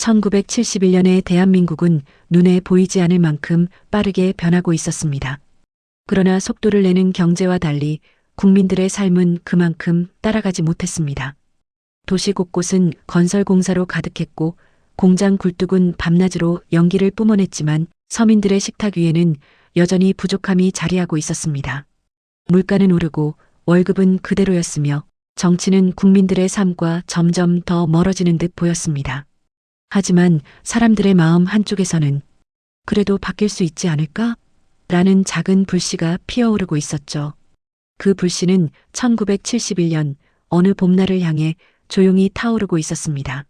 1971년의 대한민국은 눈에 보이지 않을 만큼 빠르게 변하고 있었습니다. 그러나 속도를 내는 경제와 달리 국민들의 삶은 그만큼 따라가지 못했습니다. 도시 곳곳은 건설 공사로 가득했고 공장 굴뚝은 밤낮으로 연기를 뿜어냈지만 서민들의 식탁 위에는 여전히 부족함이 자리하고 있었습니다. 물가는 오르고 월급은 그대로였으며 정치는 국민들의 삶과 점점 더 멀어지는 듯 보였습니다. 하지만 사람들의 마음 한쪽에서는 그래도 바뀔 수 있지 않을까? 라는 작은 불씨가 피어오르고 있었죠. 그 불씨는 1971년 어느 봄날을 향해 조용히 타오르고 있었습니다.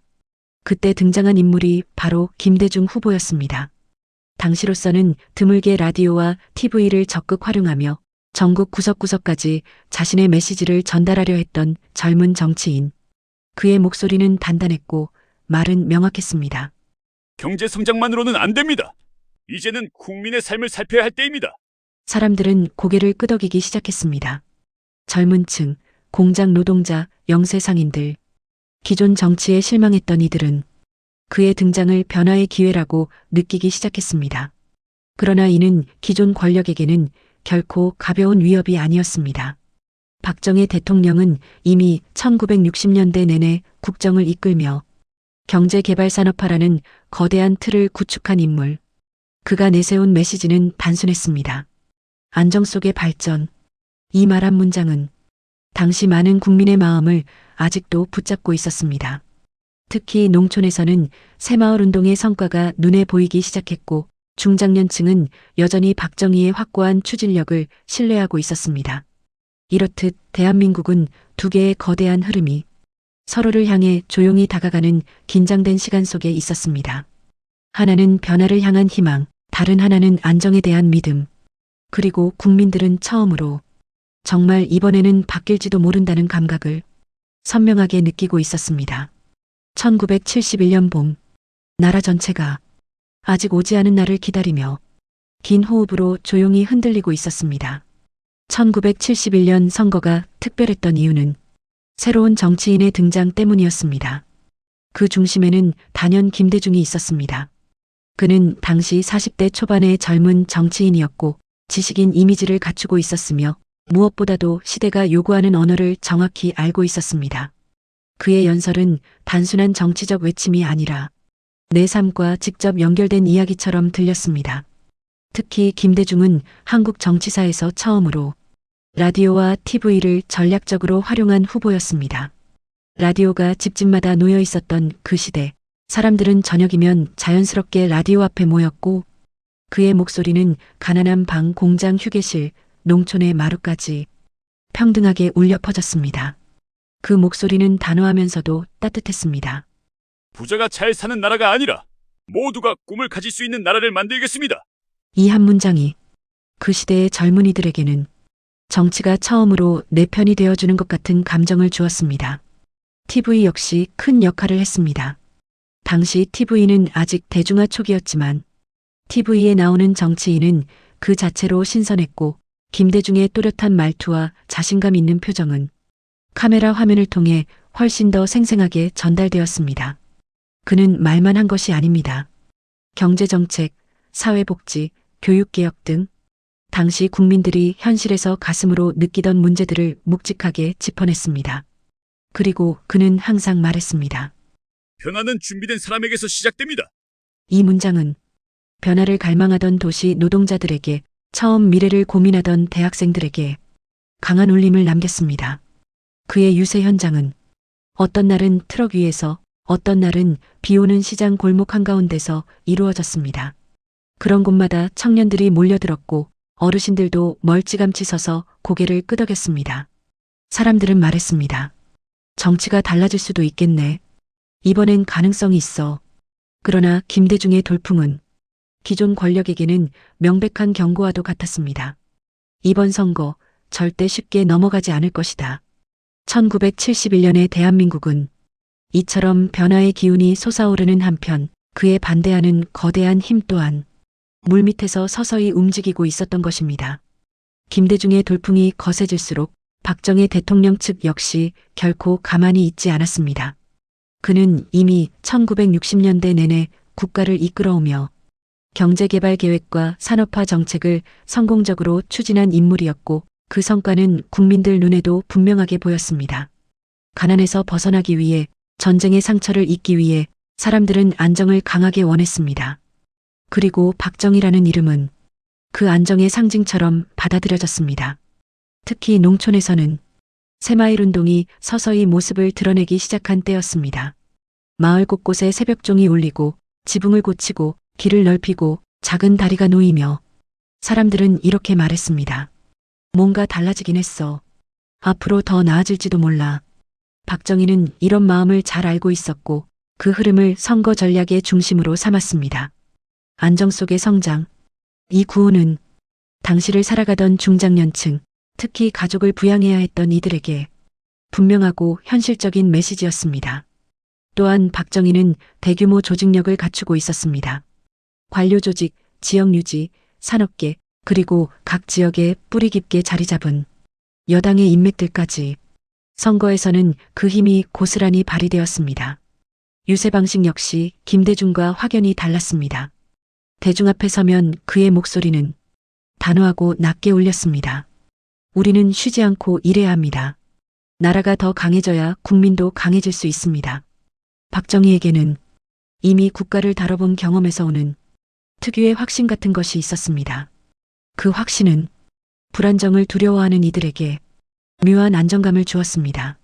그때 등장한 인물이 바로 김대중 후보였습니다. 당시로서는 드물게 라디오와 TV를 적극 활용하며 전국 구석구석까지 자신의 메시지를 전달하려 했던 젊은 정치인. 그의 목소리는 단단했고 말은 명확했습니다. 경제 성장만으로는 안 됩니다. 이제는 국민의 삶을 살펴야 할 때입니다. 사람들은 고개를 끄덕이기 시작했습니다. 젊은 층, 공장 노동자, 영세상인들. 기존 정치에 실망했던 이들은 그의 등장을 변화의 기회라고 느끼기 시작했습니다. 그러나 이는 기존 권력에게는 결코 가벼운 위협이 아니었습니다. 박정희 대통령은 이미 1960년대 내내 국정을 이끌며 경제개발산업화라는 거대한 틀을 구축한 인물. 그가 내세운 메시지는 단순했습니다. 안정 속의 발전. 이 말 한 문장은 당시 많은 국민의 마음을 아직도 붙잡고 있었습니다. 특히 농촌에서는 새마을운동의 성과가 눈에 보이기 시작했고 중장년층은 여전히 박정희의 확고한 추진력을 신뢰하고 있었습니다. 이렇듯 대한민국은 두 개의 거대한 흐름이 서로를 향해 조용히 다가가는 긴장된 시간 속에 있었습니다. 하나는 변화를 향한 희망, 다른 하나는 안정에 대한 믿음. 그리고 국민들은 처음으로 정말 이번에는 바뀔지도 모른다는 감각을 선명하게 느끼고 있었습니다. 1971년 봄, 나라 전체가 아직 오지 않은 날을 기다리며 긴 호흡으로 조용히 흔들리고 있었습니다. 1971년 선거가 특별했던 이유는 새로운 정치인의 등장 때문이었습니다. 그 중심에는 단연 김대중이 있었습니다. 그는 당시 40대 초반의 젊은 정치인이었고 지식인 이미지를 갖추고 있었으며 무엇보다도 시대가 요구하는 언어를 정확히 알고 있었습니다. 그의 연설은 단순한 정치적 외침이 아니라 내 삶과 직접 연결된 이야기처럼 들렸습니다. 특히 김대중은 한국 정치사에서 처음으로 라디오와 TV를 전략적으로 활용한 후보였습니다. 라디오가 집집마다 놓여 있었던 그 시대, 사람들은 저녁이면 자연스럽게 라디오 앞에 모였고 그의 목소리는 가난한 방, 공장, 휴게실, 농촌의 마루까지 평등하게 울려 퍼졌습니다. 그 목소리는 단호하면서도 따뜻했습니다. 부자가 잘 사는 나라가 아니라 모두가 꿈을 가질 수 있는 나라를 만들겠습니다. 이 한 문장이 그 시대의 젊은이들에게는 정치가 처음으로 내 편이 되어주는 것 같은 감정을 주었습니다. TV 역시 큰 역할을 했습니다. 당시 TV는 아직 대중화 초기였지만 TV에 나오는 정치인은 그 자체로 신선했고 김대중의 또렷한 말투와 자신감 있는 표정은 카메라 화면을 통해 훨씬 더 생생하게 전달되었습니다. 그는 말만 한 것이 아닙니다. 경제정책, 사회복지, 교육개혁 등 당시 국민들이 현실에서 가슴으로 느끼던 문제들을 묵직하게 짚어냈습니다. 그리고 그는 항상 말했습니다. 변화는 준비된 사람에게서 시작됩니다. 이 문장은 변화를 갈망하던 도시 노동자들에게, 처음 미래를 고민하던 대학생들에게 강한 울림을 남겼습니다. 그의 유세 현장은 어떤 날은 트럭 위에서, 어떤 날은 비 오는 시장 골목 한가운데서 이루어졌습니다. 그런 곳마다 청년들이 몰려들었고 어르신들도 멀찌감치 서서 고개를 끄덕였습니다. 사람들은 말했습니다. 정치가 달라질 수도 있겠네. 이번엔 가능성이 있어. 그러나 김대중의 돌풍은 기존 권력에게는 명백한 경고와도 같았습니다. 이번 선거 절대 쉽게 넘어가지 않을 것이다. 1971년의 대한민국은 이처럼 변화의 기운이 솟아오르는 한편 그에 반대하는 거대한 힘 또한 물밑에서 서서히 움직이고 있었던 것입니다. 김대중의 돌풍이 거세질수록 박정희 대통령 측 역시 결코 가만히 있지 않았습니다. 그는 이미 1960년대 내내 국가를 이끌어오며 경제개발 계획과 산업화 정책을 성공적으로 추진한 인물이었고 그 성과는 국민들 눈에도 분명하게 보였습니다. 가난에서 벗어나기 위해 전쟁의 상처를 잊기 위해 사람들은 안정을 강하게 원했습니다. 그리고 박정희라는 이름은 그 안정의 상징처럼 받아들여졌습니다. 특히 농촌에서는 새마을 운동이 서서히 모습을 드러내기 시작한 때였습니다. 마을 곳곳에 새벽종이 울리고 지붕을 고치고 길을 넓히고 작은 다리가 놓이며 사람들은 이렇게 말했습니다. 뭔가 달라지긴 했어. 앞으로 더 나아질지도 몰라. 박정희는 이런 마음을 잘 알고 있었고 그 흐름을 선거 전략의 중심으로 삼았습니다. 안정 속의 성장. 이 구호는 당시를 살아가던 중장년층, 특히 가족을 부양해야 했던 이들에게 분명하고 현실적인 메시지였습니다. 또한 박정희는 대규모 조직력을 갖추고 있었습니다. 관료 조직, 지역 유지, 산업계, 그리고 각 지역에 뿌리 깊게 자리 잡은 여당의 인맥들까지 선거에서는 그 힘이 고스란히 발휘되었습니다. 유세 방식 역시 김대중과 확연히 달랐습니다. 대중 앞에 서면 그의 목소리는 단호하고 낮게 울렸습니다. 우리는 쉬지 않고 일해야 합니다. 나라가 더 강해져야 국민도 강해질 수 있습니다. 박정희에게는 이미 국가를 다뤄본 경험에서 오는 특유의 확신 같은 것이 있었습니다. 그 확신은 불안정을 두려워하는 이들에게 묘한 안정감을 주었습니다.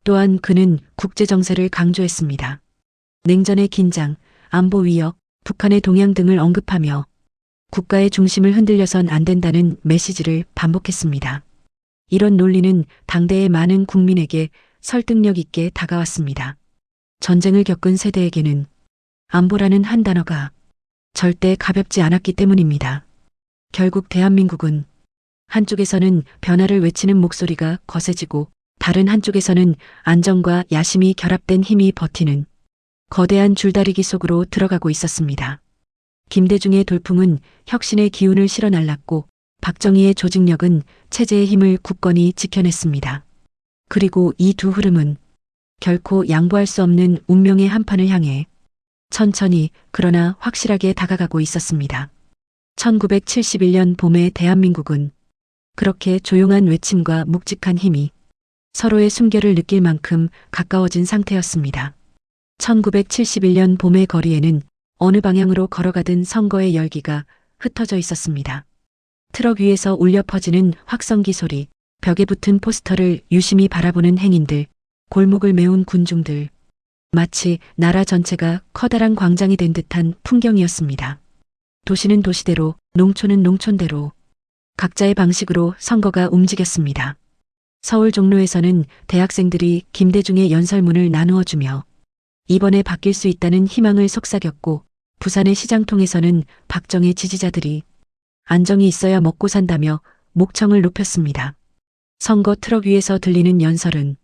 또한 그는 국제 정세를 강조했습니다. 냉전의 긴장, 안보 위협, 북한의 동향 등을 언급하며 국가의 중심을 흔들려선 안 된다는 메시지를 반복했습니다. 이런 논리는 당대의 많은 국민에게 설득력 있게 다가왔습니다. 전쟁을 겪은 세대에게는 안보라는 한 단어가 절대 가볍지 않았기 때문입니다. 결국 대한민국은 한쪽에서는 변화를 외치는 목소리가 거세지고 다른 한쪽에서는 안정과 야심이 결합된 힘이 버티는 거대한 줄다리기 속으로 들어가고 있었습니다. 김대중의 돌풍은 혁신의 기운을 실어날랐고 박정희의 조직력은 체제의 힘을 굳건히 지켜냈습니다. 그리고 이 두 흐름은 결코 양보할 수 없는 운명의 한판을 향해 천천히 그러나 확실하게 다가가고 있었습니다. 1971년 봄에 대한민국은 그렇게 조용한 외침과 묵직한 힘이 서로의 숨결을 느낄 만큼 가까워진 상태였습니다. 1971년 봄의 거리에는 어느 방향으로 걸어가든 선거의 열기가 흩어져 있었습니다. 트럭 위에서 울려 퍼지는 확성기 소리, 벽에 붙은 포스터를 유심히 바라보는 행인들, 골목을 메운 군중들, 마치 나라 전체가 커다란 광장이 된 듯한 풍경이었습니다. 도시는 도시대로, 농촌은 농촌대로 각자의 방식으로 선거가 움직였습니다. 서울 종로에서는 대학생들이 김대중의 연설문을 나누어주며 이번에 바뀔 수 있다는 희망을 속삭였고 부산의 시장통에서는 박정희 지지자들이 안정이 있어야 먹고 산다며 목청을 높였습니다. 선거 트럭 위에서 들리는 연설은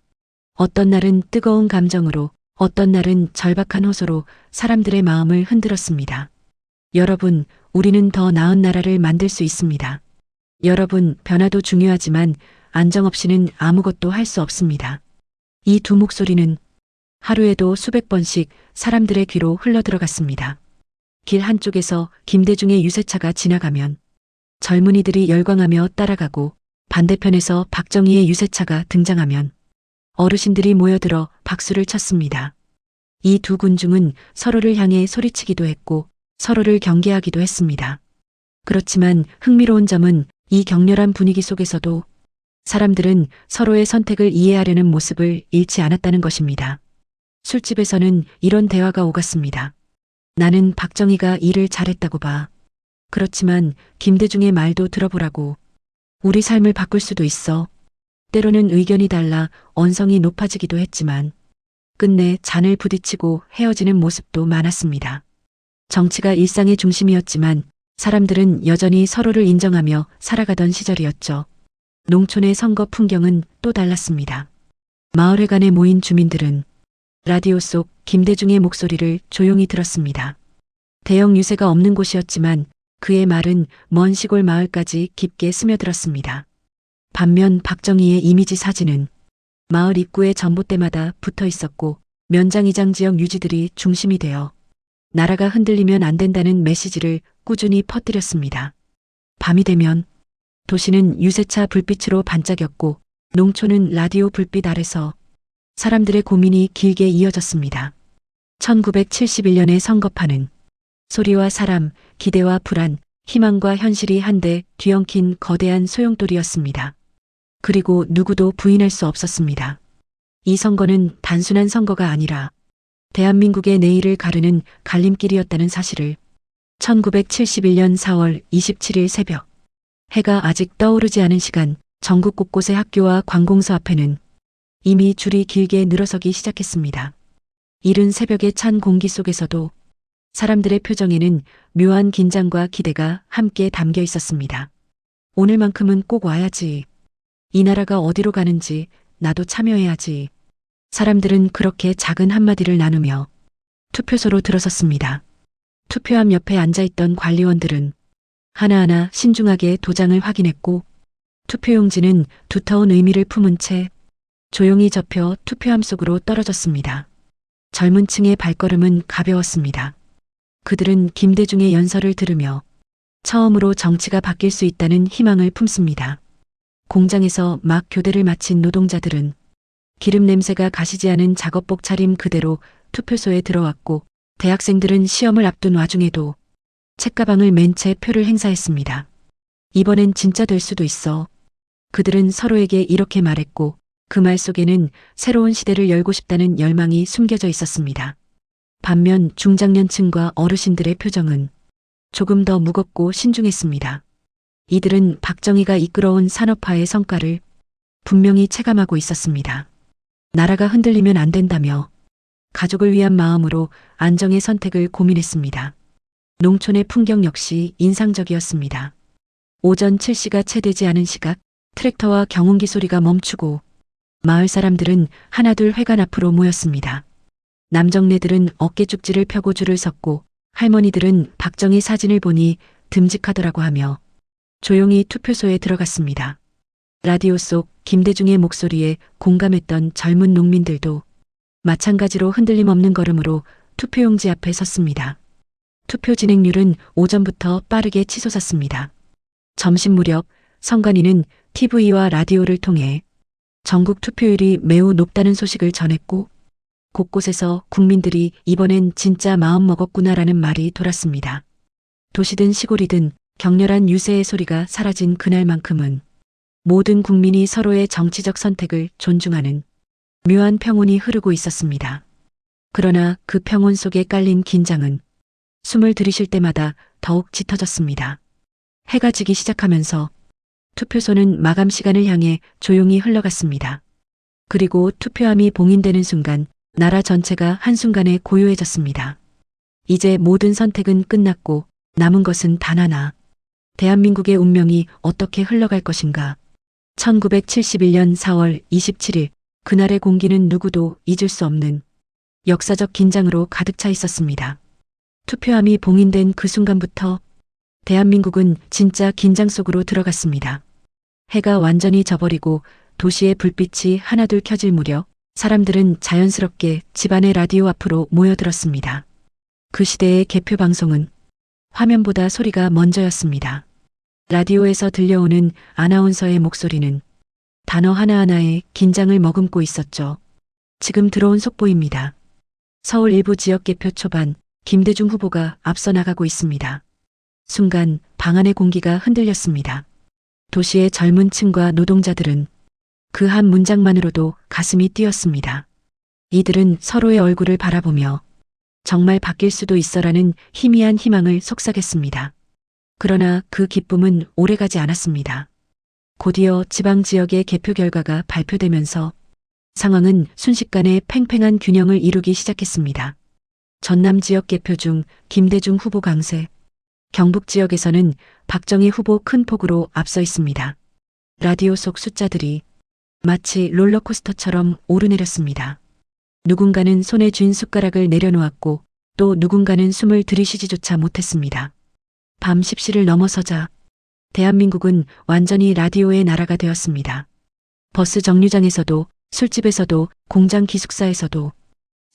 어떤 날은 뜨거운 감정으로 어떤 날은 절박한 호소로 사람들의 마음을 흔들었습니다. 여러분, 우리는 더 나은 나라를 만들 수 있습니다. 여러분, 변화도 중요하지만 안정 없이는 아무것도 할 수 없습니다. 이 두 목소리는 하루에도 수백 번씩 사람들의 귀로 흘러들어갔습니다. 길 한쪽에서 김대중의 유세차가 지나가면 젊은이들이 열광하며 따라가고 반대편에서 박정희의 유세차가 등장하면 어르신들이 모여들어 박수를 쳤습니다. 이 두 군중은 서로를 향해 소리치기도 했고 서로를 경계하기도 했습니다. 그렇지만 흥미로운 점은 이 격렬한 분위기 속에서도 사람들은 서로의 선택을 이해하려는 모습을 잃지 않았다는 것입니다. 술집에서는 이런 대화가 오갔습니다. 나는 박정희가 일을 잘했다고 봐. 그렇지만 김대중의 말도 들어보라고. 우리 삶을 바꿀 수도 있어. 때로는 의견이 달라 언성이 높아지기도 했지만 끝내 잔을 부딪히고 헤어지는 모습도 많았습니다. 정치가 일상의 중심이었지만 사람들은 여전히 서로를 인정하며 살아가던 시절이었죠. 농촌의 선거 풍경은 또 달랐습니다. 마을회관에 모인 주민들은 라디오 속 김대중의 목소리를 조용히 들었습니다. 대형 유세가 없는 곳이었지만 그의 말은 먼 시골 마을까지 깊게 스며들었습니다. 반면 박정희의 이미지 사진은 마을 입구의 전봇대마다 붙어 있었고 면장이장 지역 유지들이 중심이 되어 나라가 흔들리면 안 된다는 메시지를 꾸준히 퍼뜨렸습니다. 밤이 되면 도시는 유세차 불빛으로 반짝였고 농촌은 라디오 불빛 아래서 사람들의 고민이 길게 이어졌습니다. 1971년의 선거판은 소리와 사람, 기대와 불안, 희망과 현실이 한데 뒤엉킨 거대한 소용돌이였습니다. 그리고 누구도 부인할 수 없었습니다. 이 선거는 단순한 선거가 아니라 대한민국의 내일을 가르는 갈림길이었다는 사실을 1971년 4월 27일 새벽 해가 아직 떠오르지 않은 시간 전국 곳곳의 학교와 관공서 앞에는 이미 줄이 길게 늘어서기 시작했습니다. 이른 새벽의 찬 공기 속에서도 사람들의 표정에는 묘한 긴장과 기대가 함께 담겨 있었습니다. 오늘만큼은 꼭 와야지. 이 나라가 어디로 가는지 나도 참여해야지. 사람들은 그렇게 작은 한마디를 나누며 투표소로 들어섰습니다. 투표함 옆에 앉아있던 관리원들은 하나하나 신중하게 도장을 확인했고 투표용지는 두터운 의미를 품은 채 조용히 접혀 투표함 속으로 떨어졌습니다. 젊은 층의 발걸음은 가벼웠습니다. 그들은 김대중의 연설을 들으며 처음으로 정치가 바뀔 수 있다는 희망을 품습니다. 공장에서 막 교대를 마친 노동자들은 기름 냄새가 가시지 않은 작업복 차림 그대로 투표소에 들어왔고 대학생들은 시험을 앞둔 와중에도 책가방을 맨 채 표를 행사했습니다. 이번엔 진짜 될 수도 있어. 그들은 서로에게 이렇게 말했고 그 말 속에는 새로운 시대를 열고 싶다는 열망이 숨겨져 있었습니다. 반면 중장년층과 어르신들의 표정은 조금 더 무겁고 신중했습니다. 이들은 박정희가 이끌어온 산업화의 성과를 분명히 체감하고 있었습니다. 나라가 흔들리면 안 된다며 가족을 위한 마음으로 안정의 선택을 고민했습니다. 농촌의 풍경 역시 인상적이었습니다. 오전 7시가 채 되지 않은 시각 트랙터와 경운기 소리가 멈추고 마을 사람들은 하나둘 회관 앞으로 모였습니다. 남정네들은 어깨죽지를 펴고 줄을 섰고 할머니들은 박정희 사진을 보니 듬직하더라고 하며 조용히 투표소에 들어갔습니다. 라디오 속 김대중의 목소리에 공감했던 젊은 농민들도 마찬가지로 흔들림 없는 걸음으로 투표용지 앞에 섰습니다. 투표 진행률은 오전부터 빠르게 치솟았습니다. 점심 무렵 선관위는 TV와 라디오를 통해 전국 투표율이 매우 높다는 소식을 전했고 곳곳에서 국민들이 이번엔 진짜 마음 먹었구나라는 말이 돌았습니다. 도시든 시골이든 격렬한 유세의 소리가 사라진 그날만큼은 모든 국민이 서로의 정치적 선택을 존중하는 묘한 평온이 흐르고 있었습니다. 그러나 그 평온 속에 깔린 긴장은 숨을 들이쉴 때마다 더욱 짙어졌습니다. 해가 지기 시작하면서 투표소는 마감 시간을 향해 조용히 흘러갔습니다. 그리고 투표함이 봉인되는 순간 나라 전체가 한순간에 고요해졌습니다. 이제 모든 선택은 끝났고 남은 것은 단 하나. 대한민국의 운명이 어떻게 흘러갈 것인가. 1971년 4월 27일 그날의 공기는 누구도 잊을 수 없는 역사적 긴장으로 가득 차 있었습니다. 투표함이 봉인된 그 순간부터 대한민국은 진짜 긴장 속으로 들어갔습니다. 해가 완전히 져버리고 도시의 불빛이 하나둘 켜질 무렵 사람들은 자연스럽게 집안의 라디오 앞으로 모여들었습니다. 그 시대의 개표 방송은 화면보다 소리가 먼저였습니다. 라디오에서 들려오는 아나운서의 목소리는 단어 하나하나에 긴장을 머금고 있었죠. 지금 들어온 속보입니다. 서울 일부 지역 개표 초반 김대중 후보가 앞서 나가고 있습니다. 순간 방 안의 공기가 흔들렸습니다. 도시의 젊은 층과 노동자들은 그 한 문장만으로도 가슴이 뛰었습니다. 이들은 서로의 얼굴을 바라보며 정말 바뀔 수도 있어라는 희미한 희망을 속삭였습니다. 그러나 그 기쁨은 오래가지 않았습니다. 곧이어 지방 지역의 개표 결과가 발표되면서 상황은 순식간에 팽팽한 균형을 이루기 시작했습니다. 전남 지역 개표 중 김대중 후보 강세, 경북 지역에서는 박정희 후보 큰 폭으로 앞서 있습니다. 라디오 속 숫자들이 마치 롤러코스터처럼 오르내렸습니다. 누군가는 손에 쥔 숟가락을 내려놓았고 또 누군가는 숨을 들이쉬지조차 못했습니다. 밤 10시를 넘어서자 대한민국은 완전히 라디오의 나라가 되었습니다. 버스 정류장에서도 술집에서도 공장 기숙사에서도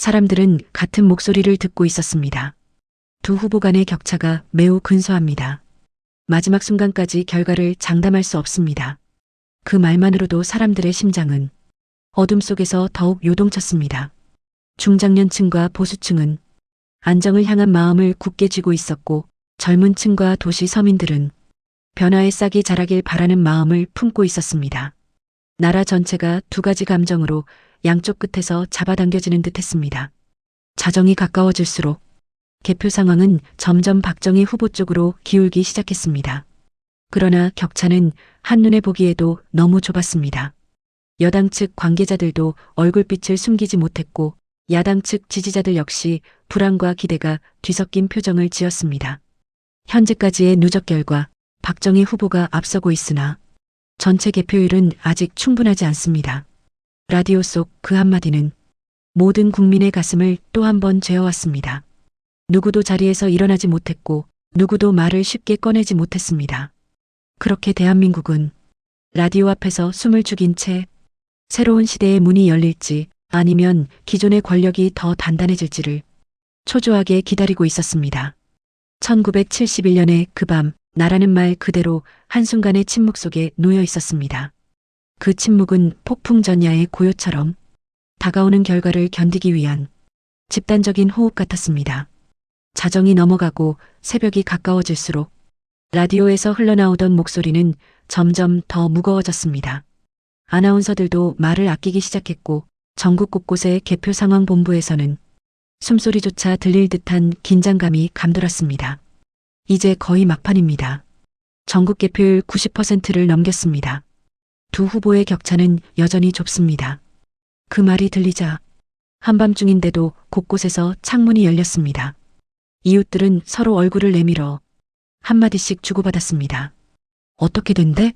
사람들은 같은 목소리를 듣고 있었습니다. 두 후보 간의 격차가 매우 근소합니다. 마지막 순간까지 결과를 장담할 수 없습니다. 그 말만으로도 사람들의 심장은 어둠 속에서 더욱 요동쳤습니다. 중장년층과 보수층은 안정을 향한 마음을 굳게 쥐고 있었고 젊은 층과 도시 서민들은 변화의 싹이 자라길 바라는 마음을 품고 있었습니다. 나라 전체가 두 가지 감정으로 양쪽 끝에서 잡아당겨지는 듯했습니다. 자정이 가까워질수록 개표 상황은 점점 박정희 후보 쪽으로 기울기 시작했습니다. 그러나 격차는 한눈에 보기에도 너무 좁았습니다. 여당 측 관계자들도 얼굴빛을 숨기지 못했고 야당 측 지지자들 역시 불안과 기대가 뒤섞인 표정을 지었습니다. 현재까지의 누적 결과 박정희 후보가 앞서고 있으나 전체 개표율은 아직 충분하지 않습니다. 라디오 속 그 한마디는 모든 국민의 가슴을 또 한 번 죄어왔습니다. 누구도 자리에서 일어나지 못했고 누구도 말을 쉽게 꺼내지 못했습니다. 그렇게 대한민국은 라디오 앞에서 숨을 죽인 채 새로운 시대의 문이 열릴지 아니면 기존의 권력이 더 단단해질지를 초조하게 기다리고 있었습니다. 1971년의 그 밤, 나라는 말 그대로 한순간의 침묵 속에 놓여 있었습니다. 그 침묵은 폭풍 전야의 고요처럼 다가오는 결과를 견디기 위한 집단적인 호흡 같았습니다. 자정이 넘어가고 새벽이 가까워질수록 라디오에서 흘러나오던 목소리는 점점 더 무거워졌습니다. 아나운서들도 말을 아끼기 시작했고 전국 곳곳의 개표 상황 본부에서는 숨소리조차 들릴 듯한 긴장감이 감돌았습니다. 이제 거의 막판입니다. 전국 개표율 90%를 넘겼습니다. 두 후보의 격차는 여전히 좁습니다. 그 말이 들리자 한밤중인데도 곳곳에서 창문이 열렸습니다. 이웃들은 서로 얼굴을 내밀어 한마디씩 주고받았습니다. 어떻게 된대?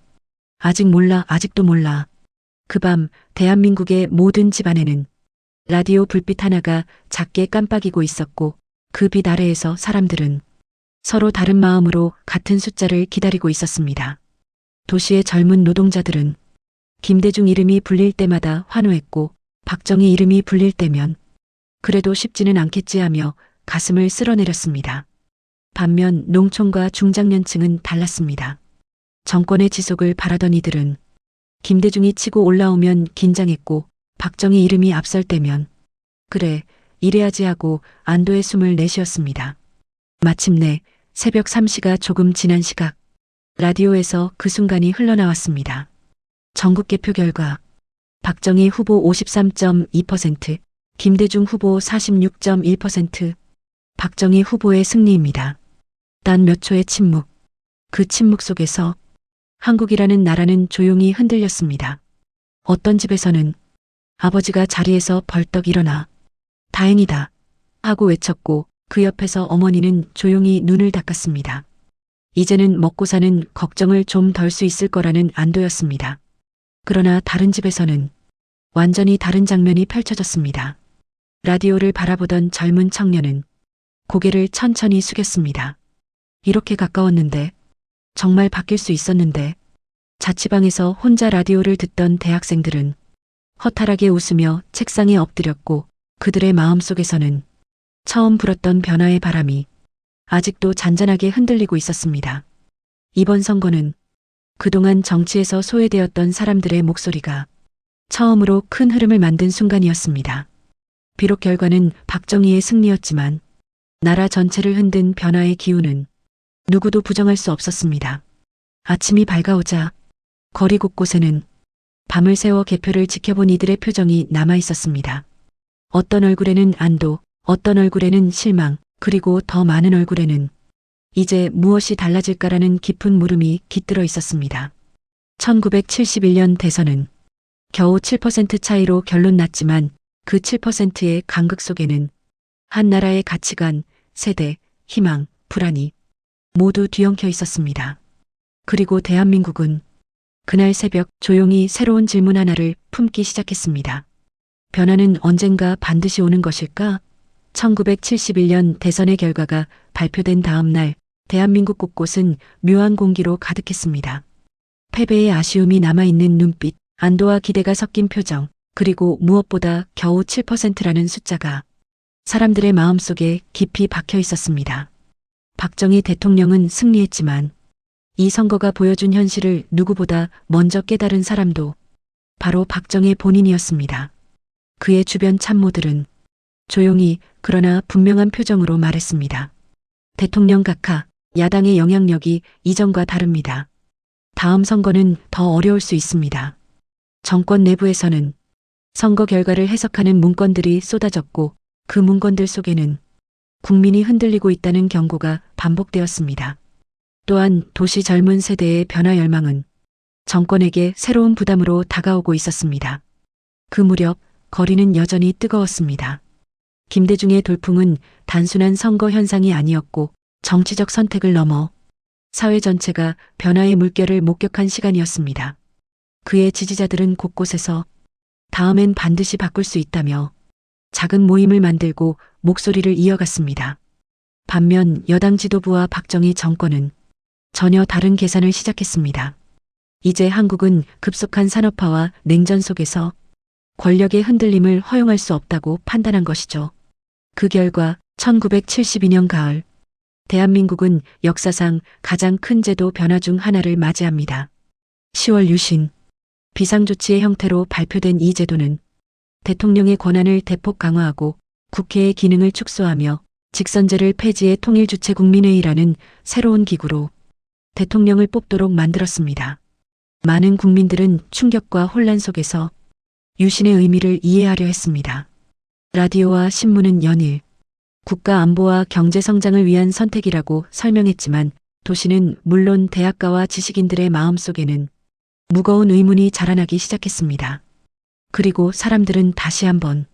아직 몰라, 아직도 몰라. 그 밤 대한민국의 모든 집안에는 라디오 불빛 하나가 작게 깜빡이고 있었고 그 빛 아래에서 사람들은 서로 다른 마음으로 같은 숫자를 기다리고 있었습니다. 도시의 젊은 노동자들은 김대중 이름이 불릴 때마다 환호했고 박정희 이름이 불릴 때면 그래도 쉽지는 않겠지 하며 가슴을 쓸어내렸습니다. 반면 농촌과 중장년층은 달랐습니다. 정권의 지속을 바라던 이들은 김대중이 치고 올라오면 긴장했고 박정희 이름이 앞설 때면 그래, 이래야지 하고 안도의 숨을 내쉬었습니다. 마침내 새벽 3시가 조금 지난 시각 라디오에서 그 순간이 흘러나왔습니다. 전국 개표 결과 박정희 후보 53.2%, 김대중 후보 46.1%, 박정희 후보의 승리입니다. 단 몇 초의 침묵, 그 침묵 속에서 한국이라는 나라는 조용히 흔들렸습니다. 어떤 집에서는 아버지가 자리에서 벌떡 일어나 다행이다 하고 외쳤고 그 옆에서 어머니는 조용히 눈을 닦았습니다. 이제는 먹고 사는 걱정을 좀 덜 수 있을 거라는 안도였습니다. 그러나 다른 집에서는 완전히 다른 장면이 펼쳐졌습니다. 라디오를 바라보던 젊은 청년은 고개를 천천히 숙였습니다. 이렇게 가까웠는데, 정말 바뀔 수 있었는데, 자취방에서 혼자 라디오를 듣던 대학생들은 허탈하게 웃으며 책상에 엎드렸고 그들의 마음속에서는 처음 불었던 변화의 바람이 아직도 잔잔하게 흔들리고 있었습니다. 이번 선거는 그동안 정치에서 소외되었던 사람들의 목소리가 처음으로 큰 흐름을 만든 순간이었습니다. 비록 결과는 박정희의 승리였지만 나라 전체를 흔든 변화의 기운은 누구도 부정할 수 없었습니다. 아침이 밝아오자 거리 곳곳에는 밤을 새워 개표를 지켜본 이들의 표정이 남아 있었습니다. 어떤 얼굴에는 안도, 어떤 얼굴에는 실망, 그리고 더 많은 얼굴에는 이제 무엇이 달라질까라는 깊은 물음이 깃들어 있었습니다. 1971년 대선은 겨우 7% 차이로 결론 났지만 그 7%의 간극 속에는 한 나라의 가치관, 세대, 희망, 불안이 모두 뒤엉켜 있었습니다. 그리고 대한민국은 그날 새벽 조용히 새로운 질문 하나를 품기 시작했습니다. 변화는 언젠가 반드시 오는 것일까? 1971년 대선의 결과가 발표된 다음 날 대한민국 곳곳은 묘한 공기로 가득했습니다. 패배의 아쉬움이 남아있는 눈빛, 안도와 기대가 섞인 표정, 그리고 무엇보다 겨우 7%라는 숫자가 사람들의 마음속에 깊이 박혀 있었습니다. 박정희 대통령은 승리했지만 이 선거가 보여준 현실을 누구보다 먼저 깨달은 사람도 바로 박정희 본인이었습니다. 그의 주변 참모들은 조용히 그러나 분명한 표정으로 말했습니다. 대통령 각하, 야당의 영향력이 이전과 다릅니다. 다음 선거는 더 어려울 수 있습니다. 정권 내부에서는 선거 결과를 해석하는 문건들이 쏟아졌고 그 문건들 속에는 국민이 흔들리고 있다는 경고가 반복되었습니다. 또한 도시 젊은 세대의 변화 열망은 정권에게 새로운 부담으로 다가오고 있었습니다. 그 무렵 거리는 여전히 뜨거웠습니다. 김대중의 돌풍은 단순한 선거 현상이 아니었고 정치적 선택을 넘어 사회 전체가 변화의 물결을 목격한 시간이었습니다. 그의 지지자들은 곳곳에서 다음엔 반드시 바꿀 수 있다며 작은 모임을 만들고 목소리를 이어갔습니다. 반면 여당 지도부와 박정희 정권은 전혀 다른 계산을 시작했습니다. 이제 한국은 급속한 산업화와 냉전 속에서 권력의 흔들림을 허용할 수 없다고 판단한 것이죠. 그 결과 1972년 가을 대한민국은 역사상 가장 큰 제도 변화 중 하나를 맞이합니다. 10월 유신 비상조치의 형태로 발표된 이 제도는 대통령의 권한을 대폭 강화하고 국회의 기능을 축소하며 직선제를 폐지해 통일주체국민회의라는 새로운 기구로 대통령을 뽑도록 만들었습니다. 많은 국민들은 충격과 혼란 속에서 유신의 의미를 이해하려 했습니다. 라디오와 신문은 연일 국가 안보와 경제 성장을 위한 선택이라고 설명했지만 도시는 물론 대학가와 지식인들의 마음속에는 무거운 의문이 자라나기 시작했습니다. 그리고 사람들은 다시 한번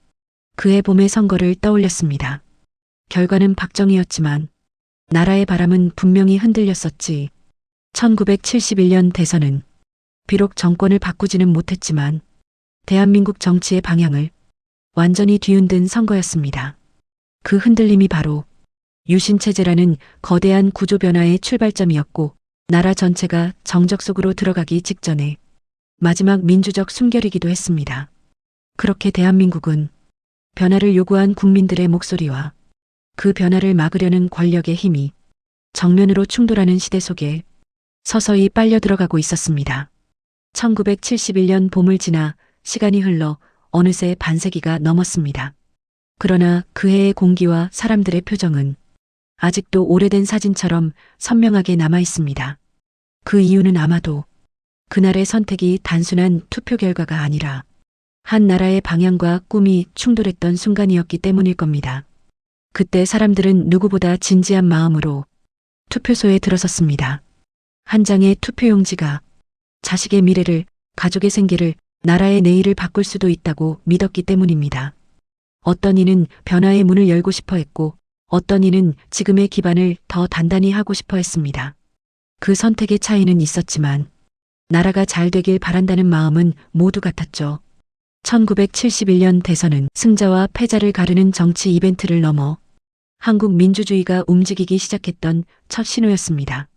그해 봄의 선거를 떠올렸습니다. 결과는 박정희였지만 나라의 바람은 분명히 흔들렸었지. 1971년 대선은 비록 정권을 바꾸지는 못했지만 대한민국 정치의 방향을 완전히 뒤흔든 선거였습니다. 그 흔들림이 바로 유신체제라는 거대한 구조 변화의 출발점이었고 나라 전체가 정적 속으로 들어가기 직전에 마지막 민주적 숨결이기도 했습니다. 그렇게 대한민국은 변화를 요구한 국민들의 목소리와 그 변화를 막으려는 권력의 힘이 정면으로 충돌하는 시대 속에 서서히 빨려 들어가고 있었습니다. 1971년 봄을 지나 시간이 흘러 어느새 반세기가 넘었습니다. 그러나 그 해의 공기와 사람들의 표정은 아직도 오래된 사진처럼 선명하게 남아 있습니다. 그 이유는 아마도 그날의 선택이 단순한 투표 결과가 아니라 한 나라의 방향과 꿈이 충돌했던 순간이었기 때문일 겁니다. 그때 사람들은 누구보다 진지한 마음으로 투표소에 들어섰습니다. 한 장의 투표용지가 자식의 미래를, 가족의 생계를, 나라의 내일을 바꿀 수도 있다고 믿었기 때문입니다. 어떤 이는 변화의 문을 열고 싶어 했고 어떤 이는 지금의 기반을 더 단단히 하고 싶어 했습니다. 그 선택의 차이는 있었지만 나라가 잘 되길 바란다는 마음은 모두 같았죠. 1971년 대선은 승자와 패자를 가르는 정치 이벤트를 넘어 한국 민주주의가 움직이기 시작했던 첫 신호였습니다.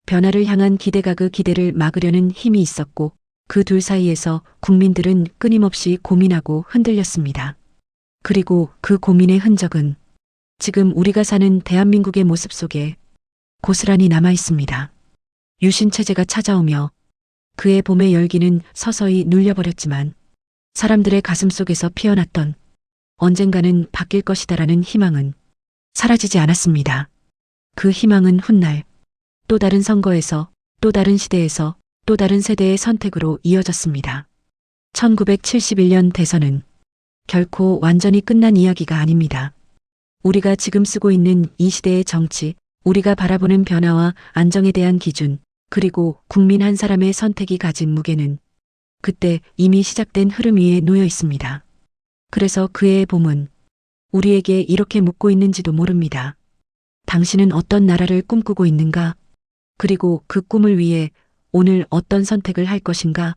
변화를 향한 기대가 그 기대를 막으려는 힘이 있었고 그 둘 사이에서 국민들은 끊임없이 고민하고 흔들렸습니다. 그리고 그 고민의 흔적은 지금 우리가 사는 대한민국의 모습 속에 고스란히 남아 있습니다. 유신체제가 찾아오며 그의 봄의 열기는 서서히 눌려버렸지만 사람들의 가슴 속에서 피어났던 언젠가는 바뀔 것이다라는 희망은 사라지지 않았습니다. 그 희망은 훗날 또 다른 선거에서 또 다른 시대에서 또 다른 세대의 선택으로 이어졌습니다. 1971년 대선은 결코 완전히 끝난 이야기가 아닙니다. 우리가 지금 쓰고 있는 이 시대의 정치, 우리가 바라보는 변화와 안정에 대한 기준, 그리고 국민 한 사람의 선택이 가진 무게는 그때 이미 시작된 흐름 위에 놓여 있습니다. 그래서 그해의 봄은 우리에게 이렇게 묻고 있는지도 모릅니다. 당신은 어떤 나라를 꿈꾸고 있는가? 그리고 그 꿈을 위해 오늘 어떤 선택을 할 것인가?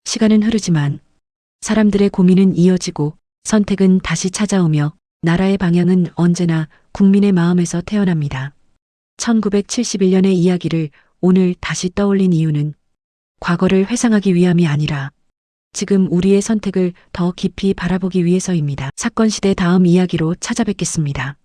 시간은 흐르지만 사람들의 고민은 이어지고 선택은 다시 찾아오며 나라의 방향은 언제나 국민의 마음에서 태어납니다. 1971년의 이야기를 오늘 다시 떠올린 이유는 과거를 회상하기 위함이 아니라 지금 우리의 선택을 더 깊이 바라보기 위해서입니다. 사건 시대 다음 이야기로 찾아뵙겠습니다.